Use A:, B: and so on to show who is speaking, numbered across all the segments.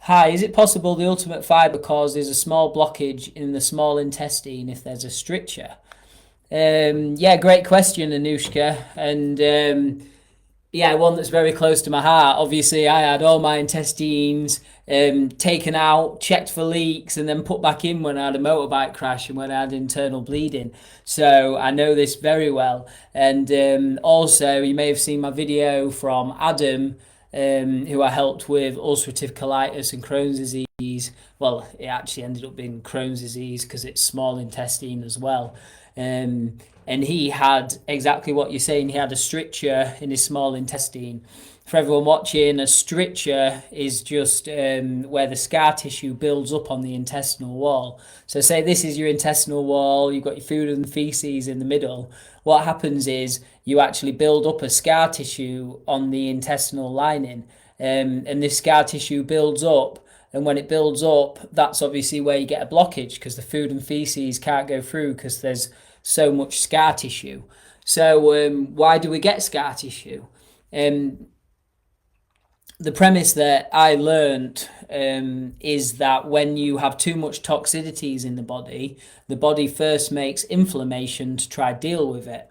A: Hi, is it possible the ultimate fibre causes a small blockage in the small intestine if there's a stricture? Yeah, great question, Anushka. And yeah, one that's very close to my heart. Obviously, I had all my intestines taken out, checked for leaks, and then put back in when I had a motorbike crash and when I had internal bleeding. So I know this very well. And also, you may have seen my video from Adam, who I helped with ulcerative colitis and Crohn's disease. Well, it actually ended up being Crohn's disease because it's small intestine as well. And he had exactly what you're saying. He had a stricture in his small intestine. For everyone watching, a stricture is just where the scar tissue builds up on the intestinal wall. So, say this is your intestinal wall, you've got your food and feces in the middle. What happens is you actually build up a scar tissue on the intestinal lining, and this scar tissue builds up. And when it builds up, that's obviously where you get a blockage because the food and feces can't go through because there's so much scar tissue. So, why do we get scar tissue? Um, the premise that I learned is that when you have too much toxicities in the body first makes inflammation to try deal with it.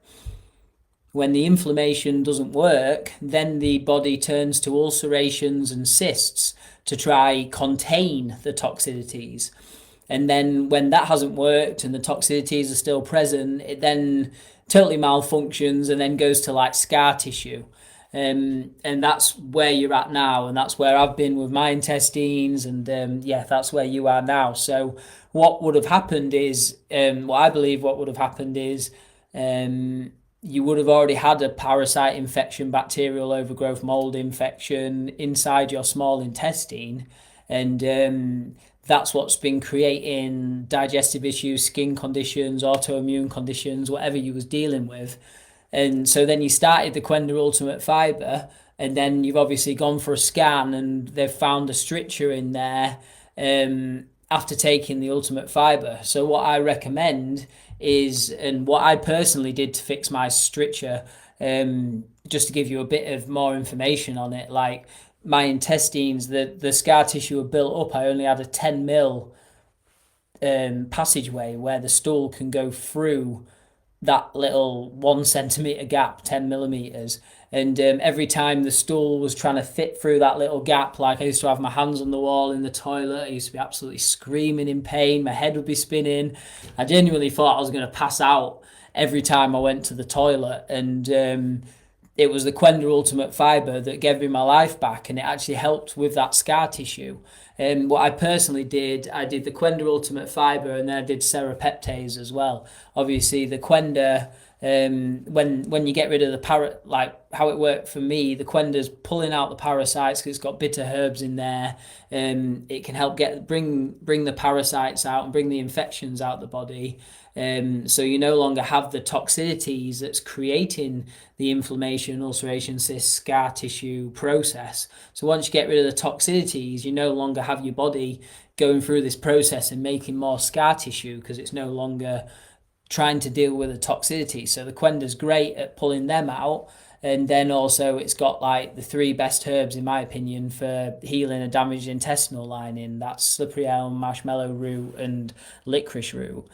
A: When the inflammation doesn't work, then the body turns to ulcerations and cysts to try contain the toxicities. And then when that hasn't worked and the toxicities are still present, it then totally malfunctions and then goes to like scar tissue. And that's where you're at now, and that's where I've been with my intestines, and yeah, that's where you are now. So, what would have happened is, what I believe what would have happened is, you would have already had a parasite infection, bacterial overgrowth, mold infection inside your small intestine, and that's what's been creating digestive issues, skin conditions, autoimmune conditions, whatever you was dealing with. And so then you started the Qenda Ultimate Fibre, and then you've obviously gone for a scan, and they've found a stricture in there after taking the Ultimate Fibre. So what I recommend is, and what I personally did to fix my stricture, just to give you a bit of more information on it, like my intestines, the scar tissue were built up. I only had a 10 mil passageway where the stool can go through that little 1 centimeter gap, 10 millimeters. And every time the stool was trying to fit through that little gap, like I used to have my hands on the wall in the toilet, I used to be absolutely screaming in pain, my head would be spinning. I genuinely thought I was going to pass out every time I went to the toilet. And it was the Qenda Ultimate Fibre that gave me my life back, and it actually helped with that scar tissue. And what I personally did, I did the Qenda Ultimate Fibre, and then I did serapeptase as well. Obviously, the Qenda, when you get rid of like how it worked for me, the Quenda's pulling out the parasites because it's got bitter herbs in there. It can help bring the parasites out and bring the infections out of the body. So you no longer have the toxicities that's creating the inflammation, ulceration, cyst, scar tissue process. So once you get rid of the toxicities, you no longer have your body going through this process and making more scar tissue because it's no longer trying to deal with the toxicity. So the Quenda's great at pulling them out. And then also it's got like the three best herbs, in my opinion, for healing a damaged intestinal lining. That's slippery elm, marshmallow root, and licorice root.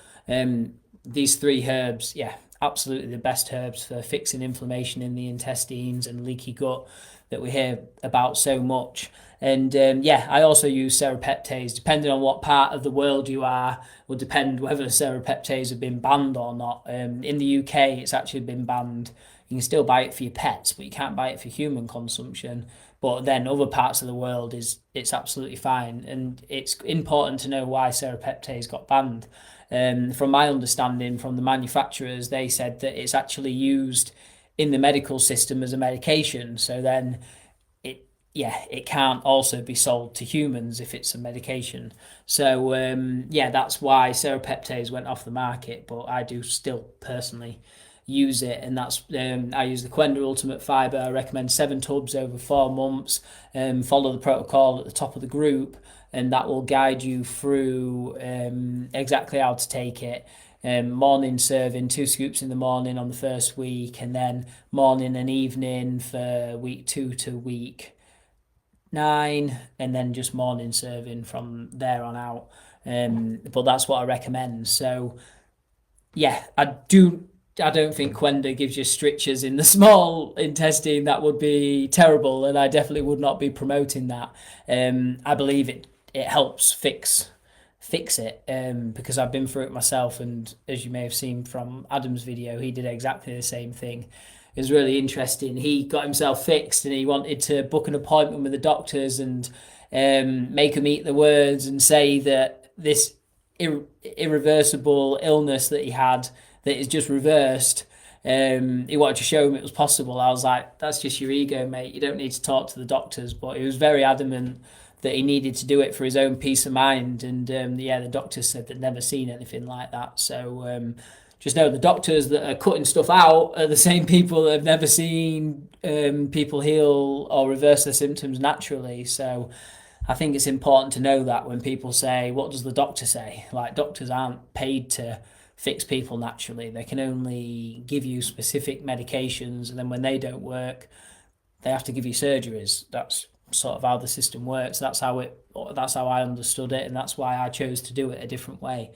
A: These three herbs, yeah, absolutely the best herbs for fixing inflammation in the intestines and leaky gut that we hear about so much. And yeah, I also use serapeptase. Depending on what part of the world you are, will depend whether serapeptase have been banned or not. In the UK, it's actually been banned. You can still buy it for your pets, but you can't buy it for human consumption. But then other parts of the world it's absolutely fine, and it's important to know why serapeptase got banned. From my understanding, from the manufacturers, they said that it's actually used in the medical system as a medication. So then it can't also be sold to humans if it's a medication. So yeah, that's why serapeptase went off the market. But I do still personally use it, and that's I use the Qenda Ultimate Fibre. I recommend 7 tubs over 4 months. Follow the protocol at the top of the group, and that will guide you through exactly how to take it. Morning serving, 2 scoops in the morning on the first week, and then morning and evening for week 2 to week 9, and then just morning serving from there on out. But that's what I recommend. So yeah, I don't think Qenda gives you strictures in the small intestine. That would be terrible, and I definitely would not be promoting that. I believe it helps fix it, because I've been through it myself, and as you may have seen from Adam's video, he did exactly the same thing. It was really interesting. He got himself fixed, and he wanted to book an appointment with the doctors and make them eat the words and say that this irreversible illness that he had that is just reversed. He wanted to show him it was possible. I was like, that's just your ego, mate. You don't need to talk to the doctors. But he was very adamant that he needed to do it for his own peace of mind. And yeah, the doctors said they'd never seen anything like that. So just know the doctors that are cutting stuff out are the same people that have never seen people heal or reverse their symptoms naturally. So I think it's important to know that when people say, what does the doctor say? Like, doctors aren't paid to fix people naturally. They can only give you specific medications, and then when they don't work, they have to give you surgeries. That's sort of how the system works. That's how I understood it, and that's why I chose to do it a different way.